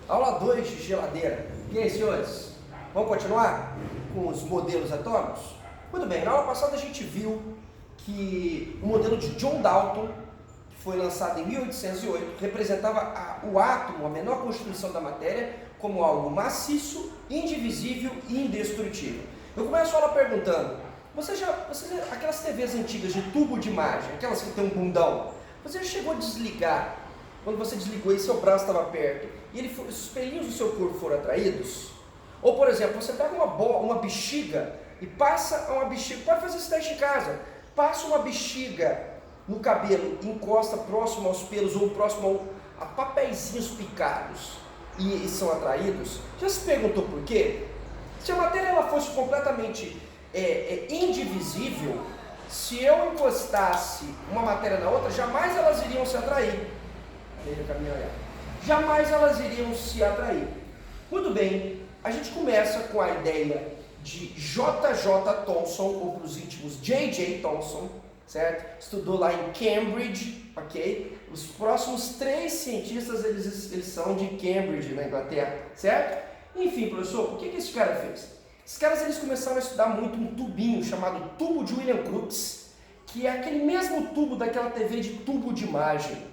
Aula 2 de geladeira. E aí, senhores? Vamos continuar com os modelos atômicos? Muito bem, na aula passada a gente viu que o modelo de John Dalton, que foi lançado em 1808, representava o átomo, a menor constituição da matéria, como algo maciço, indivisível e indestrutível. Eu começo a aula perguntando, aquelas TVs antigas de tubo de imagem, aquelas que tem um bundão, você já chegou a desligar? Quando você desligou e seu braço estava perto, e os pelinhos do seu corpo foram atraídos? Ou, por exemplo, você pega uma bexiga e passa uma bexiga, pode fazer esse teste em casa, passa uma bexiga no cabelo, encosta próximo aos pelos ou próximo a papeizinhos picados e são atraídos. Já se perguntou por quê? Se a matéria ela fosse completamente indivisível, se eu encostasse uma matéria na outra, jamais elas iriam se atrair. Jamais elas iriam se atrair. Muito bem, a gente começa com a ideia de J.J. Thomson, ou para os íntimos J.J. Thomson, certo? Estudou lá em Cambridge, ok? Os próximos 3 cientistas, eles são de Cambridge, na Inglaterra, certo? Enfim, professor, o que esse cara fez? Esses caras eles começaram a estudar muito um tubinho chamado tubo de William Crookes, que é aquele mesmo tubo daquela TV de tubo de imagem.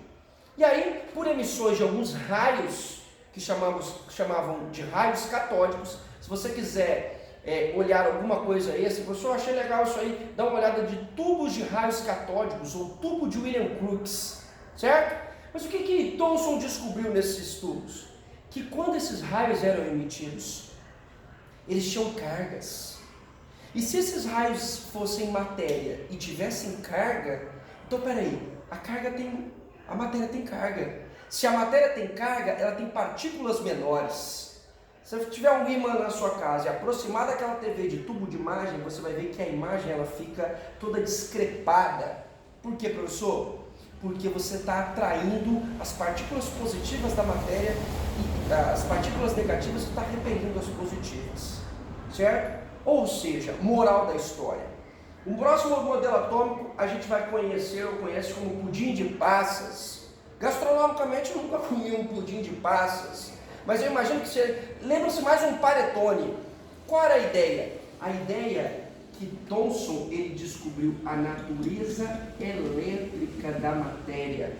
E aí, por emissões de alguns raios, que chamavam de raios catódicos, se você quiser olhar alguma coisa aí, assim, professor, achei legal isso aí, dá uma olhada de tubos de raios catódicos, ou tubo de William Crookes, certo? Mas o que Thomson descobriu nesses tubos? Que quando esses raios eram emitidos, eles tinham cargas. E se esses raios fossem matéria e tivessem carga, então peraí, a matéria tem carga. Se a matéria tem carga, ela tem partículas menores. Se você tiver um ímã na sua casa e aproximar daquela TV de tubo de imagem, você vai ver que a imagem ela fica toda descrepada. Por quê, professor? Porque você está atraindo as partículas positivas da matéria e as partículas negativas está repelindo as positivas. Certo? Ou seja, moral da história. O próximo modelo atômico a gente vai conhece como pudim de passas. Gastronomicamente eu nunca comi um pudim de passas, mas eu imagino que você lembra-se mais um panetone. Qual era a ideia? A ideia é que Thomson ele descobriu a natureza elétrica da matéria,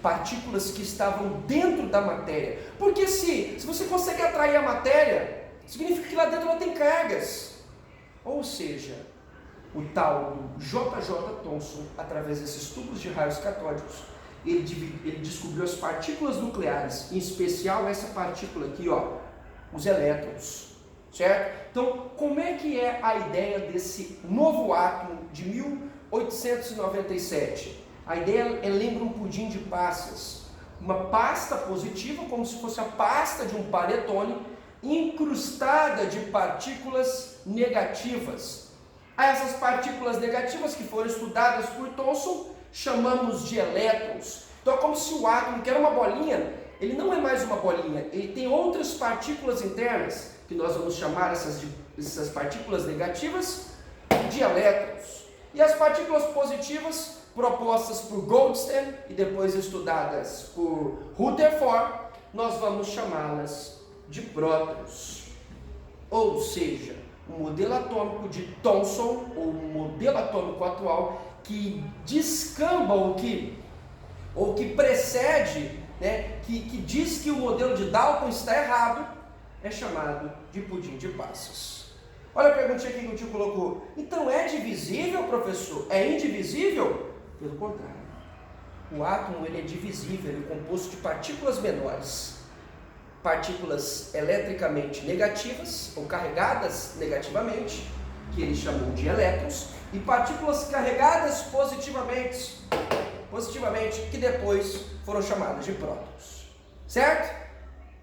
partículas que estavam dentro da matéria. Porque se você consegue atrair a matéria, significa que lá dentro ela tem cargas. Ou seja, o tal J.J. Thomson, através desses tubos de raios catódicos, ele descobriu as partículas nucleares, em especial essa partícula aqui, ó, os elétrons, certo? Então, como é que é a ideia desse novo átomo de 1897? A ideia lembra um pudim de passas, uma pasta positiva, como se fosse a pasta de um panetone, incrustada de partículas negativas. A essas partículas negativas que foram estudadas por Thomson, chamamos de elétrons. Então é como se o átomo, que era uma bolinha, ele não é mais uma bolinha, ele tem outras partículas internas, que nós vamos chamar essas partículas negativas de elétrons. E as partículas positivas, propostas por Goldstein e depois estudadas por Rutherford, nós vamos chamá-las de prótons. Ou seja, o modelo atômico de Thomson, ou o modelo atômico atual, que descamba ou que precede, né, que diz que o modelo de Dalton está errado, é chamado de pudim de passas. Olha a perguntinha aqui que o tio colocou. Então é divisível, professor? É indivisível? Pelo contrário. O átomo ele é divisível, ele é composto de partículas menores. Partículas eletricamente negativas, ou carregadas negativamente, que ele chamou de elétrons, e partículas carregadas positivamente, que depois foram chamadas de prótons. Certo?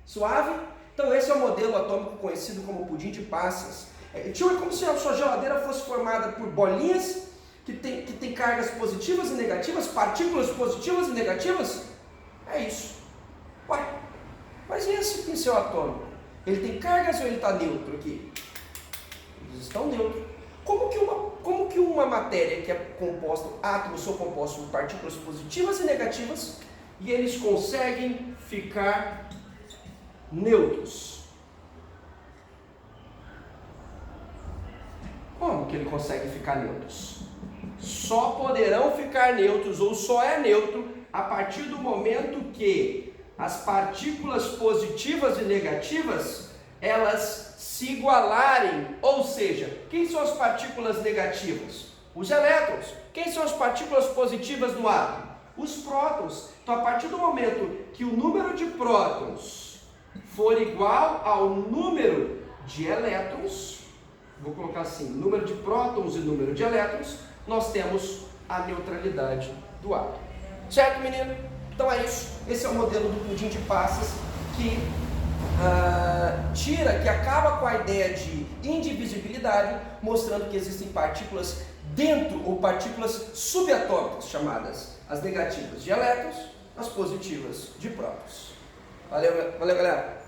Suave? Então esse é o modelo atômico conhecido como pudim de passas. É como se a sua geladeira fosse formada por bolinhas que tem cargas positivas e negativas, partículas positivas e negativas. É isso. Ué, mas e esse pincel atômico? Ele tem cargas ou ele está neutro aqui? Eles estão neutros. Como que uma matéria que é composta, átomos são compostos por partículas positivas e negativas, e eles conseguem ficar neutros. Como que ele consegue ficar neutros? Só poderão ficar neutros, ou só é neutro, a partir do momento que as partículas positivas e negativas, elas se igualarem. Ou seja, quem são as partículas negativas? Os elétrons. Quem são as partículas positivas do átomo? Os prótons. Então, a partir do momento que o número de prótons for igual ao número de elétrons, vou colocar assim, número de prótons e número de elétrons, nós temos a neutralidade do átomo. Certo, menino? Então é isso. Esse é o modelo do pudim de passas que que acaba com a ideia de indivisibilidade, mostrando que existem partículas dentro, ou partículas subatômicas, chamadas as negativas de elétrons, as positivas de prótons. Valeu, galera!